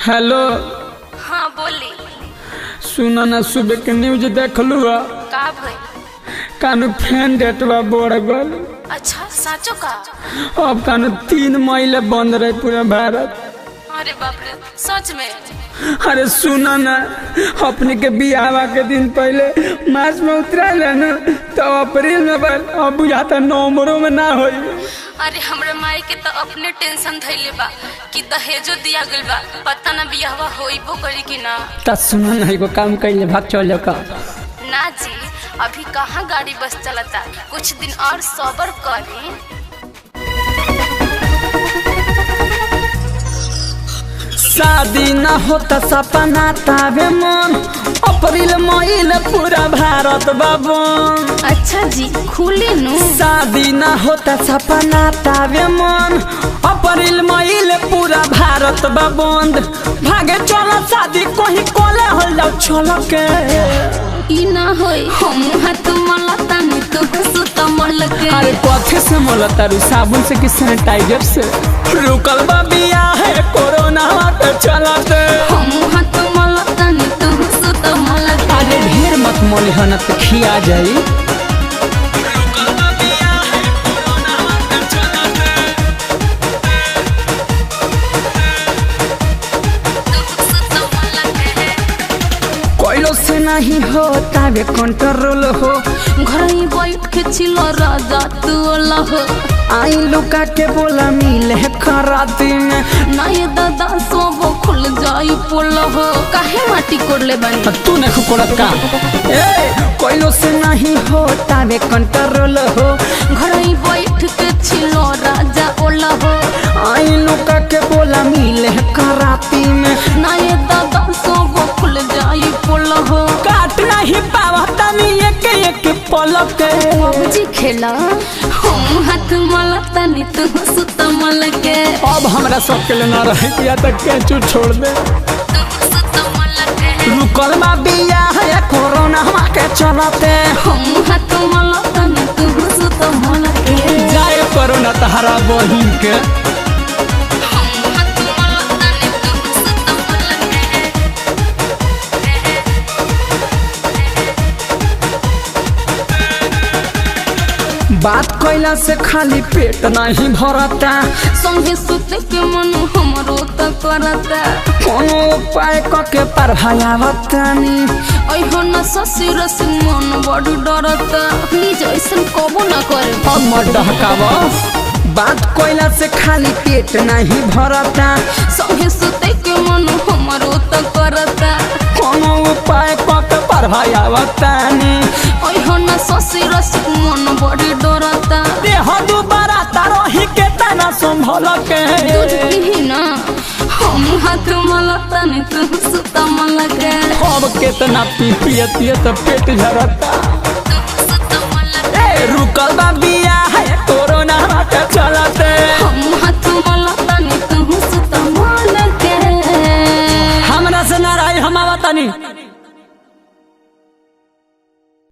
Hello. हाँ बोली। सुनो ना, सुबह के न्यूज देख लू? का भाई? कानू फैन डेटवा बढ़ गल। अच्छा साचो का? अब कानू 3 मई ले बंद रहे पूरा भारत। अरे बाप रे, सच में? अरे सुनो ना, अपने के बियाह के दिन पहले मार्च में उतरा लेना तो अप्रैल में बन, अब बुझाता नवंबरों में ना होई। अरे हमरे माई के तो अपने टेंशन धैले बा कि दहेजो दिया गइल बा, पता ना बियाहवा होइबो करी कि ना। ता सुनो ना, एगो काम कइले भाग चल का। ना जी, अभी कहाँ गाड़ी बस चलता, कुछ दिन और सब्र करी। शादी ना होता सपना तावे मन, अप्रैल मई ले पूरा भारत बाबू। अच्छा जी, खुली नु। शादी ना होता सपना तावे मन, अप्रैल मई ले पूरा भारत बंद। भागे चला शादी कोही कोले हो जाओ चल के। ई ना होई, हम हाथ मलता नु तो सुत मल के। अरे कथे से मलता रू, साबुन से कि सैनिटाइजर से? रुकल बा बियाह है कोरोना के चलते। हम हाथ मलता नु तो सुत मल के। अरे ढेर मत मली हन तो खिया जाई। कोइलो से नहीं होता वे कंट्रोल हो, घर ही बैठ के छिलो राजा तू हो। आई लुका के बोला मिले खराती में। ना ये दादा सब खुल जाई पोल हो, काहे माटी कोड़ले बनी? तू ने खुकोड़त का? ए कोइलो से नहीं होता वे कंट्रोल हो, घर ही बैठ के छिलो राजा ओला हो। आई लुका के बोला मिले खराती में। ना ये दादा सब खुल जाई पोल हो। काट नहीं पावा तनी एक पलक के। बाबूजी खेला, हम हाथ मलता नी तू सुत मल के। अब हमरा सब के लेना रहे या तक के चू छोड़ दे। तू सुत मल के। रुकल बा बियाह है कोरोना के चलते। हम हाथ मलता नी तू सुत मल के। जाए कोरोना तहरा बहिन के। हम हाथ मलता नी तू सुत मल के। बात कैला से खाली पेट नहीं भरता, संगे सुते के मन हमरो त करता। कोनो उपाय के पढ़ायावतानी। अइहो न ससुर से मन बड़ डरता, प्लीज ऐसन कबो न करे। अब मत डहकावा, बात कैला से खाली पेट नहीं भरता, संगे सुते के मन हमरो त करता। कोनो उपाय के पढ़ायावतानी। अइहो न ससुर से मन बड़ डरता। देह दुबारा तारही के तना संभल के। दूध पीही ना, हम हाथ मलता नी तू सुत मल के। अब केतना पी पियतिए तो पेट झरता। तू सुत मल के। ए रुकल बा